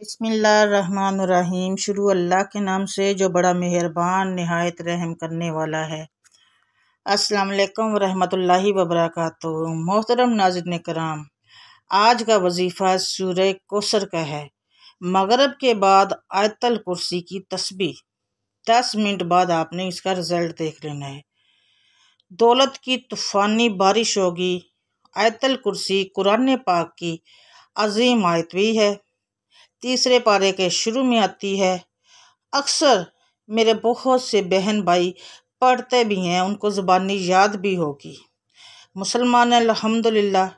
बिस्मिल्लाहिर्रहमानिर्रहीम। शुरू अल्लाह के नाम से जो बड़ा मेहरबान निहायत रहम करने वाला है। अस्सलाम वालेकुम वरहमतुल्लाहि वबरकातुहू। मोहतरम नाज़रीन कराम, आज का वजीफ़ा सूरह कौसर का है। मगरिब के बाद आयतल कुर्सी की तस्बीह 10 मिनट बाद आपने इसका रिज़ल्ट देख लेना है। दौलत की तूफ़ानी बारिश होगी। आयतल कुर्सी कुरान पाक की अजीम आयत भी है। तीसरे पारे के शुरू में आती है। अक्सर मेरे बहुत से बहन भाई पढ़ते भी हैं, उनको ज़बानी याद भी होगी। मुसलमान अल्हम्दुलिल्लाह,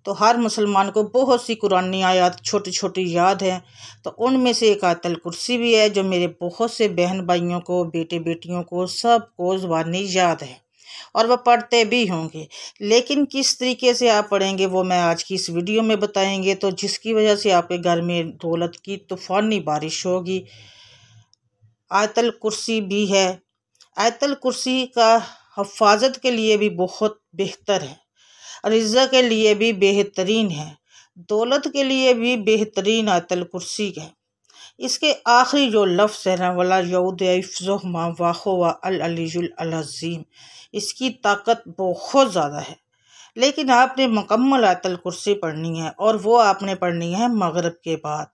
तो हर मुसलमान को बहुत सी कुरानी आयत छोटी छोटी याद हैं। तो उनमें से एक आयतल कुर्सी भी है जो मेरे बहुत से बहन भाइयों को, बेटे बेटियों को, सबको ज़बानी याद है और वह पढ़ते भी होंगे। लेकिन किस तरीके से आप पढ़ेंगे वो मैं आज की इस वीडियो में बताएंगे, तो जिसकी वजह से आपके घर में दौलत की तूफ़ानी बारिश होगी। आयतल कुर्सी भी है। आयतल कुर्सी का हफाजत के लिए भी बहुत बेहतर है, रिज़्क़ के लिए भी बेहतरीन है, दौलत के लिए भी बेहतरीन आयतल कुर्सी है। इसके आखिरी जो लफ्ज़ है ना, वला यऊदुमा वाहो व अल अलीजुल अज़ीम, इसकी ताकत बहुत ज़्यादा है। लेकिन आपने मुकम्मल आयतल कुर्सी पढ़नी है और वो आपने पढ़नी है मगरिब के बाद।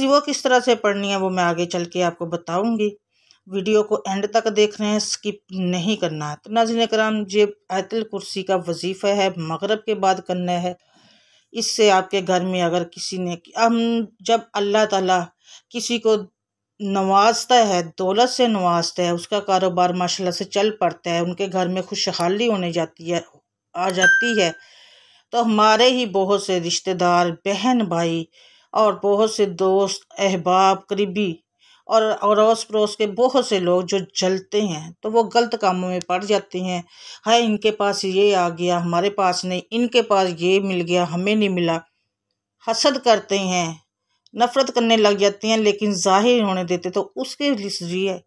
वो किस तरह से पढ़नी है वो मैं आगे चल के आपको बताऊंगी। वीडियो को एंड तक देख रहे हैं, स्किप नहीं करना है। तो नाज़रीन कराम, ये आयतल कुर्सी का वजीफ़ा है, मगरिब के बाद करना है। इससे आपके घर में अगर किसी ने, हम जब अल्लाह ताला किसी को नवाजता है, दौलत से नवाजता है, उसका कारोबार माशाल्लाह से चल पड़ता है, उनके घर में खुशहाली होने जाती है, आ जाती है, तो हमारे ही बहुत से रिश्तेदार, बहन भाई और बहुत से दोस्त अहबाब करीबी और अड़ोस पड़ोस के बहुत से लोग जो जलते हैं, तो वो गलत कामों में पड़ जाते हैं। हाय, इनके पास ये आ गया, हमारे पास नहीं, इनके पास ये मिल गया, हमें नहीं मिला। हसद करते हैं, नफ़रत करने लग जाते हैं, लेकिन ज़ाहिर होने देते तो उसके लिए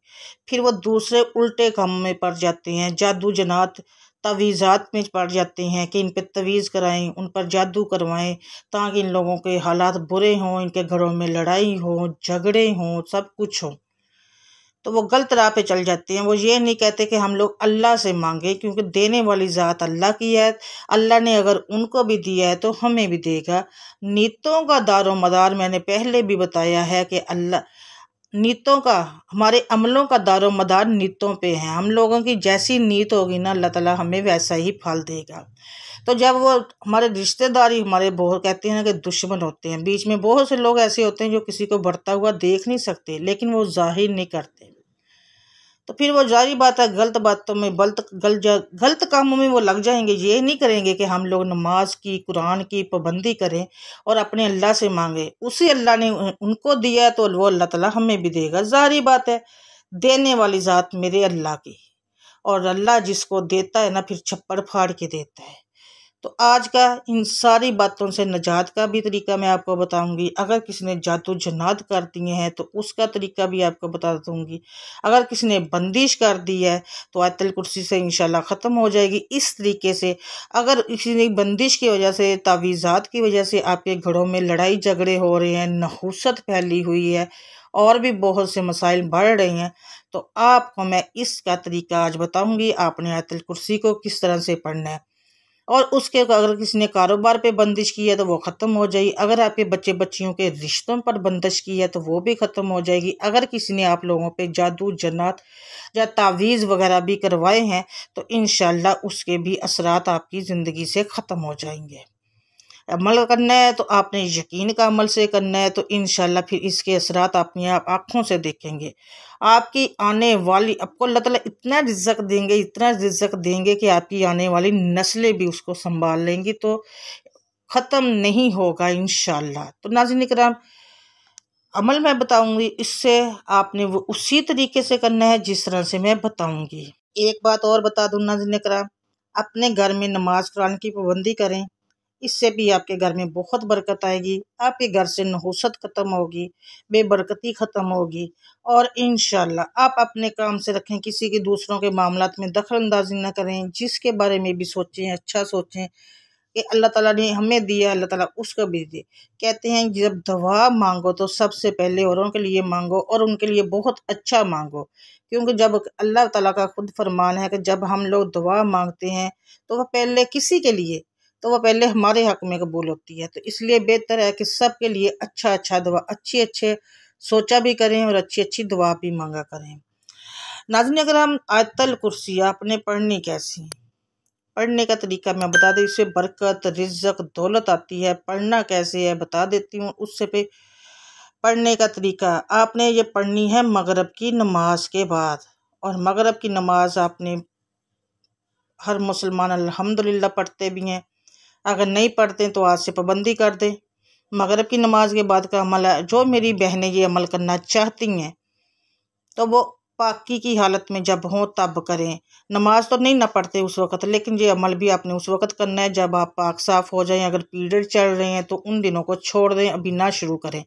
फिर वो दूसरे उल्टे काम में पड़ जाते हैं। जादू जनात तवीज़ात में पड़ जाते हैं कि इन पर तवीज़ कराएं, उन पर जादू करवाएं ताकि इन लोगों के हालात बुरे हों, इनके घरों में लड़ाई हो, झगड़े हों, सब कुछ हो। तो वो गलत राह पे चल जाते हैं। वो ये नहीं कहते कि हम लोग अल्लाह से मांगे, क्योंकि देने वाली ज़ात अल्लाह की है। अल्लाह ने अगर उनको भी दिया है तो हमें भी देगा। नीतों का दारो मदार मैंने पहले भी बताया है कि अल्लाह नीतों का, हमारे अमलों का दारो मदार नीतों पे है। हम लोगों की जैसी नीत होगी ना, अल्लाह ताला हमें वैसा ही फल देगा। तो जब वो हमारे रिश्तेदारी, हमारे बहुत कहते हैं ना कि दुश्मन होते हैं, बीच में बहुत से लोग ऐसे होते हैं जो किसी को बढ़ता हुआ देख नहीं सकते, लेकिन वो जाहिर नहीं करते। तो फिर वो जारी बात है, गलत बातों में गलत कामों में वो लग जाएंगे। ये नहीं करेंगे कि हम लोग नमाज की, कुरान की पाबंदी करें और अपने अल्लाह से मांगे। उसी अल्लाह ने उनको दिया है तो वो अल्लाह ताला हमें भी देगा। जारी बात है, देने वाली ज़ात मेरे अल्लाह की, और अल्लाह जिसको देता है ना, फिर छप्पड़ फाड़ के देता है। तो आज का इन सारी बातों से निजात का भी तरीका मैं आपको बताऊंगी। अगर किसी ने जादू जन्नात कर दिए हैं तो उसका तरीका भी आपको बता दूंगी। अगर किसी ने बंदिश कर दी है तो आयतल कुर्सी से इंशाल्लाह ख़त्म हो जाएगी। इस तरीके से अगर किसी ने बंदिश की वजह से, तावीज़ात की वजह से आपके घरों में लड़ाई झगड़े हो रहे हैं, नहुसत फैली हुई है और भी बहुत से मसाइल बढ़ रहे हैं, तो आपको मैं इसका तरीका आज बताऊंगी। आपने आयतल कुर्सी को किस तरह से पढ़ना है, और उसके अगर किसी ने कारोबार पे बंदिश की है तो वो ख़त्म हो जाएगी। अगर आपके बच्चे बच्चियों के रिश्तों पर बंदिश की है तो वो भी ख़त्म हो जाएगी। अगर किसी ने आप लोगों पे जादू जन्नात या तावीज़ वगैरह भी करवाए हैं तो इंशाल्लाह उसके भी असरात आपकी ज़िंदगी से ख़त्म हो जाएंगे। अमल करना है तो आपने यकीन का अमल से करना है, तो इंशाल्लाह फिर इसके असरात अपनी आप आँखों से देखेंगे। आपकी आने वाली, आपको अल्लाह ताला इतना रिज़्क़ देंगे, इतना रिज़्क़ देंगे कि आपकी आने वाली नस्लें भी उसको संभाल लेंगी, तो ख़त्म नहीं होगा इंशाल्लाह। तो नाज़रीन किराम, अमल मैं बताऊंगी, इससे आपने वो उसी तरीके से करना है जिस तरह से मैं बताऊंगी। एक बात और बता दूं नाज़रीन किराम, अपने घर में नमाज कुरान की पाबंदी करें, इससे भी आपके घर में बहुत बरकत आएगी। आपके घर से नहुसत ख़त्म होगी, बेबरकती ख़त्म होगी, और इंशाल्लाह आप अपने काम से रखें। किसी के दूसरों के मामलात में दखल अंदाजी न करें, जिसके बारे में भी सोचें अच्छा सोचें, कि अल्लाह ताला ने हमें दिया, अल्लाह ताला उसको भी दे। कहते हैं जब दुआ मांगो तो सबसे पहले औरों के लिए मांगो और उनके लिए बहुत अच्छा मांगो, क्योंकि जब अल्लाह ताला का खुद फरमान है कि जब हम लोग दुआ मांगते हैं तो वह पहले किसी के लिए, तो वह पहले हमारे हक में कबूल होती है। तो इसलिए बेहतर है कि सबके लिए अच्छा अच्छा दुआ, अच्छे अच्छे सोचा भी करें और अच्छी अच्छी दुआ भी मांगा करें। नाज़रीन, अगर हम आयतल कुर्सी आपने पढ़नी कैसी, पढ़ने का तरीका मैं बता दें। इससे बरकत, रिज़्क़, दौलत आती है। पढ़ना कैसे है बता देती हूँ। उससे पे पढ़ने का तरीका आपने ये पढ़नी है मगरिब की नमाज के बाद, और मगरिब की नमाज आपने हर मुसलमान अल्हम्दुलिल्लाह पढ़ते भी हैं। अगर नहीं पढ़ते तो आज से पाबंदी कर दें। मगरिब की नमाज के बाद का अमल है, जो मेरी बहनें ये अमल करना चाहती हैं तो वो पाकी की हालत में जब हों तब करें। नमाज तो नहीं ना पढ़ते उस वक़्त, लेकिन ये अमल भी आपने उस वक़्त करना है जब आप पाक साफ़ हो जाएं। अगर पीरियड चल रहे हैं तो उन दिनों को छोड़ दें, अभी ना शुरू करें।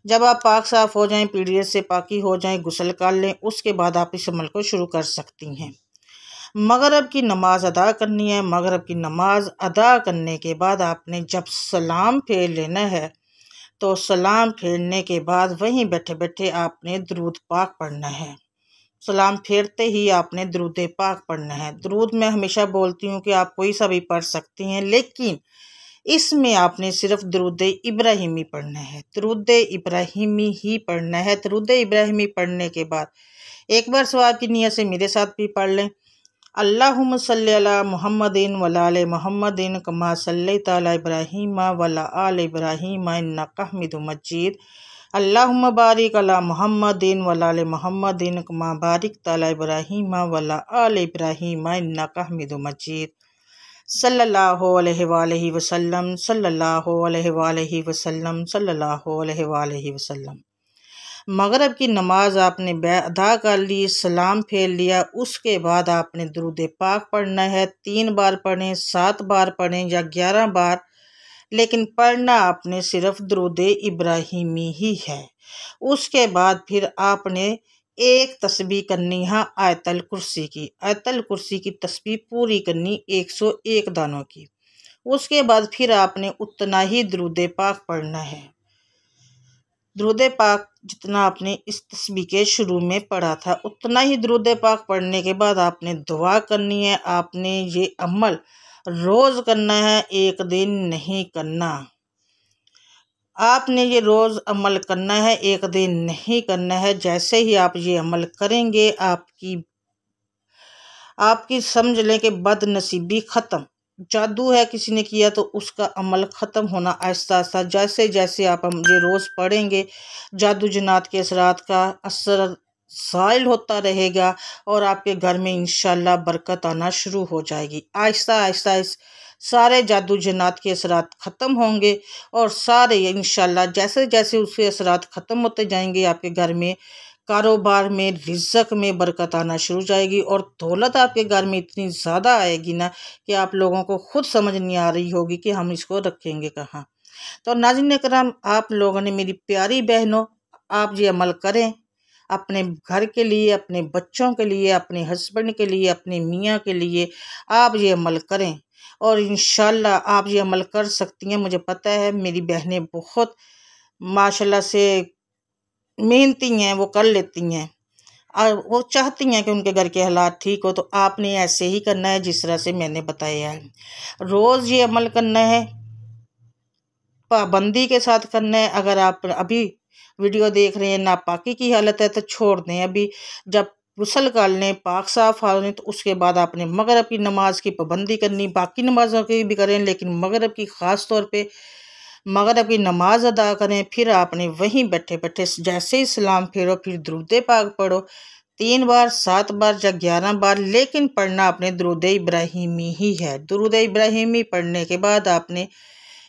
जब आप पाक साफ़ हो जाएं, पीरियड से पाकी हो जाएं, गुस्ल कर लें, उसके बाद आप इस अमल को शुरू कर सकती हैं। मगरिब की नमाज अदा करनी है। मगरिब की नमाज अदा करने के बाद आपने जब सलाम फेर लेना है तो सलाम फेरने के बाद वहीं बैठे बैठे आपने दुरूद पाक पढ़ना है। सलाम फेरते ही आपने दुरूद पाक पढ़ना है। दुरूद मैं हमेशा बोलती हूँ कि आप कोई सा भी पढ़ सकती हैं, लेकिन इसमें आपने सिर्फ दुरूद इब्राहिमी पढ़ना है। दुरूद इब्राहिमी ही पढ़ना है। दुरूद इब्राहिमी पढ़ने के बाद एक बार सवाब की नियत से मेरे साथ भी पढ़ लें। अल्लाहुम्मा सल्ली अला मुहम्मदिन वला आले मुहम्मदिन कमा सल्लैता अला इब्राहीम वला आले इब्राहीम इन्नका हमीदुम मजीद। अल्लाहुम्मा बारिक अला मुहम्मदिन वला आले मुहम्मदिन कमा बारिकता अला इब्राहीम वला आले इब्राहीम इन्नका हमीदुम मजीद। सल्लल्लाहु अलैहि वसल्लम, सल्लल्लाहु अलैहि वसल्लम, सल्लल्लाहु अलैहि वसल्लम। मगरिब की नमाज आपने अदा कर ली, सलाम फेर लिया, उसके बाद आपने दुरूद पाक पढ़ना है। 3 बार पढ़ें, 7 बार पढ़ें या 11 बार, लेकिन पढ़ना आपने सिर्फ दुरूद इब्राहिमी ही है। उसके बाद फिर आपने एक तस्बीह करनी है आयतल कुर्सी की। आयतल कुर्सी की तस्बीह पूरी करनी 101 दानों की। उसके बाद फिर आपने उतना ही दुरूद पाक पढ़ना है। दुरूद पाक जितना आपने इस तस्बीह के शुरू में पढ़ा था उतना ही दुरूद पाक पढ़ने के बाद आपने दुआ करनी है। आपने ये अमल रोज़ करना है, एक दिन नहीं करना। आपने ये रोज़ अमल करना है, एक दिन नहीं करना है। जैसे ही आप ये अमल करेंगे आपकी समझ लें कि बदनसीबी ख़त्म। जादू है किसी ने किया तो उसका अमल ख़त्म होना आहिस्ता आहिस्ता। जैसे जैसे आप ये रोज़ पढ़ेंगे जादू जन्नात के असरात का असर ज़ाइल होता रहेगा और आपके घर में इंशाल्लाह बरकत आना शुरू हो जाएगी। आहिस्ता आहिस्ता इस सारे जादू जन्नात के असरात ख़त्म होंगे और सारे इंशाल्लाह जैसे जैसे उसके असरात ख़त्म होते जाएंगे आपके घर में कारोबार में, रिज़्क़ में बरकत आना शुरू हो जाएगी और दौलत आपके घर में इतनी ज़्यादा आएगी ना कि आप लोगों को खुद समझ नहीं आ रही होगी कि हम इसको रखेंगे कहाँ। तो नाज़रीन करम, आप लोगों ने, मेरी प्यारी बहनों, आप ये अमल करें अपने घर के लिए, अपने बच्चों के लिए, अपने हस्बैंड के लिए, अपने मियाँ के लिए। आप ये अमल करें और इंशाल्लाह आप ये अमल कर सकती हैं। मुझे पता है मेरी बहनें बहुत माशाल्लाह से मेहनती हैं, वो कर लेती हैं और वो चाहती हैं कि उनके घर के हालात ठीक हो। तो आपने ऐसे ही करना है जिस तरह से मैंने बताया है। रोज़ ये अमल करना है, पाबंदी के साथ करना है। अगर आप अभी वीडियो देख रहे हैं नापाकी की हालत है तो छोड़ दें। अभी जब गुस्ल कर लें, पाक साफ़ हो लें, तो उसके बाद आपने मगरिब की नमाज की पाबंदी करनी। बाकी नमाज़ों की भी करें लेकिन मगरिब की ख़ास तौर पे मगरिब की नमाज अदा करें। फिर आपने वहीं बैठे बैठे जैसे ही सलाम फेरो फिर दुरूद पाक पढ़ो 3 बार, 7 बार या 11 बार, लेकिन पढ़ना आपने दुरूद इब्राहिमी ही है। दुरूद इब्राहिमी पढ़ने के बाद आपने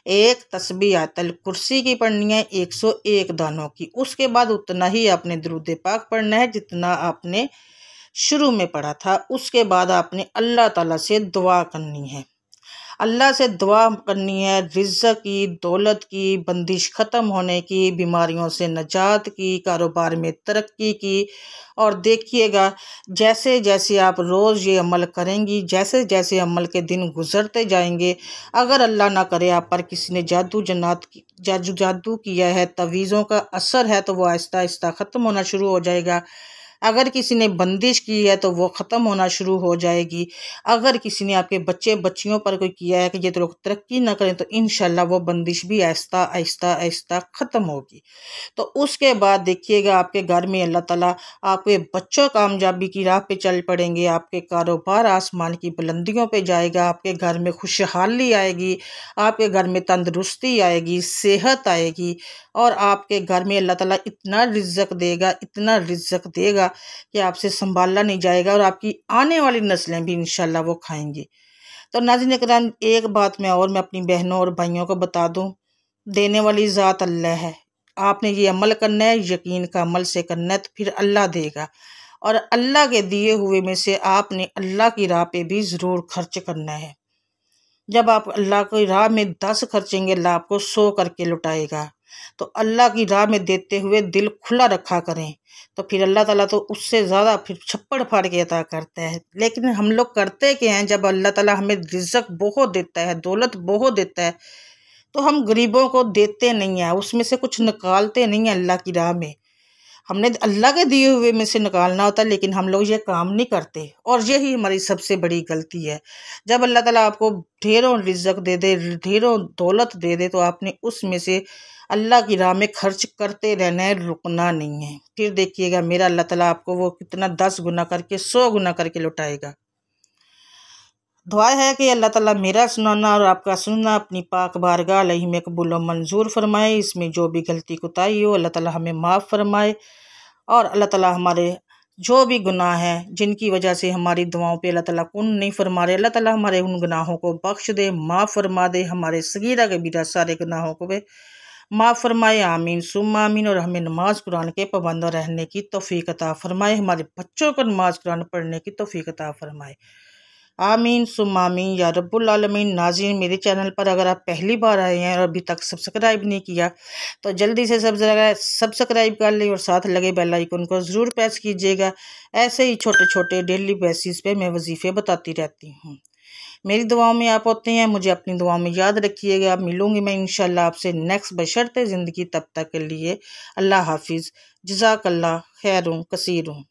एक तस्बीह आयतल कुर्सी की पढ़नी है 101 दानों की। उसके बाद उतना ही आपने दुरूद पाक पढ़ना है जितना आपने शुरू में पढ़ा था। उसके बाद आपने अल्लाह ताला से दुआ करनी है। अल्लाह से दुआ करनी है रिज़्क़ की, दौलत की, बंदिश ख़त्म होने की, बीमारियों से निजात की, कारोबार में तरक्की की। और देखिएगा जैसे जैसे आप रोज़ ये अमल करेंगी, जैसे जैसे अमल के दिन गुज़रते जाएंगे, अगर अल्लाह ना करे आप पर किसी ने जादू किया है, तवीज़ों का असर है, तो वो आहिस्ता आहिस्ता ख़त्म होना शुरू हो जाएगा। अगर किसी ने बंदिश की है तो वो ख़त्म होना शुरू हो जाएगी। अगर किसी ने आपके बच्चे बच्चियों पर कोई किया है कि ये तो लोग तरक्की ना करें, तो इंशाल्लाह वो बंदिश भी आहिस्ता आहिस्ता आहिस्ता ख़त्म होगी। तो उसके बाद देखिएगा आपके घर में अल्लाह ताला आपके बच्चों कामयाबी की राह पे चल पड़ेंगे, आपके कारोबार आसमान की बुलंदियों पे जाएगा, आपके घर में खुशहाली आएगी, आपके घर में तंदुरुस्ती आएगी, सेहत आएगी, और आपके घर में अल्लाह ताला इतना रिज़्क़ देगा, इतना रिज़्क़ देगा कि आपसे संभाला नहीं जाएगा, और आपकी आने वाली नस्लें भी इंशाल्लाह वो खाएंगी। तो नाज़रीन किराम, एक बात मैं अपनी बहनों और भाइयों को बता दूं, देने वाली ज़ात अल्लाह है। आपने ये अमल करना है, यकीन का अमल से करना है, तो फिर अल्लाह देगा। और अल्लाह के दिए हुए में से आपने अल्लाह की राह पे भी ज़रूर खर्च करना है। जब आप अल्लाह की राह में 10 खर्चेंगे, अल्लाह आपको 100 करके लुटाएगा। तो अल्लाह की राह में देते हुए दिल खुला रखा करें, तो फिर अल्लाह ताला तो उससे ज़्यादा फिर छप्पड़ फाड़ के अता करता है। लेकिन हम लोग करते क्या हैं, जब अल्लाह ताला हमें रिज़्क़ बहुत देता है, दौलत बहुत देता है, तो हम गरीबों को देते नहीं हैं, उसमें से कुछ निकालते नहीं हैं अल्लाह की राह में। हमने अल्लाह के दिए हुए में से निकालना होता है, लेकिन हम लोग ये काम नहीं करते, और यही हमारी सबसे बड़ी गलती है। जब अल्लाह ताला आपको ढेरों रिज़्क़ दे दे, ढेरों दौलत दे दे, तो आपने उसमें से अल्लाह की राह में खर्च करते रहना है, रुकना नहीं है। फिर देखिएगा मेरा अल्लाह ताला आपको वो कितना 10 गुना करके 100 गुना करके लौटाएगा। दुआ है कि अल्लाह ताला मेरा सुनाना और आपका सुनना अपनी पाक बारगाह अलैहि में कबूल व मंजूर फरमाए। इसमें जो भी गलती कोताही हो अल्लाह ताला हमें माफ़ फरमाए, और अल्लाह ताला हमारे जो भी गुनाह हैं जिनकी वजह से हमारी दुआओं पे अल्लाह ताला कौन नहीं फरमा रहे, अल्लाह ताला हमारे उन गुनाहों को बख्श दे, माफ़ फरमा दे, हमारे सगीरा कबीरा सारे गुनाहों को भी माफ़ फरमाए। आमीन सुम्मा आमीन। और हमें नमाज कुरान के पाबंद रहने की तौफीक अता फरमाए, हमारे बच्चों को नमाज कुरान पढ़ने की तौफीक अता फरमाए। आमीन सुम्मा आमीन या रब्बुल आलमीन। नाज़रीन, मेरे चैनल पर अगर आप पहली बार आए हैं और अभी तक सब्सक्राइब नहीं किया, तो जल्दी से सब्सक्राइब कर लें, और साथ लगे बेल आइकन को ज़रूर प्रेस कीजिएगा। ऐसे ही छोटे छोटे डेली बेसिस पे मैं वजीफ़े बताती रहती हूँ। मेरी दुआओं में आप होते हैं, मुझे अपनी दुआओं में याद रखिएगा। मिलूंगी मैं इंशाल्लाह आपसे नेक्स्ट बशर्ते ज़िंदगी। तब तक के लिए अल्लाह हाफिज़। जज़ाकल्लाह खैरुन कसीरुन।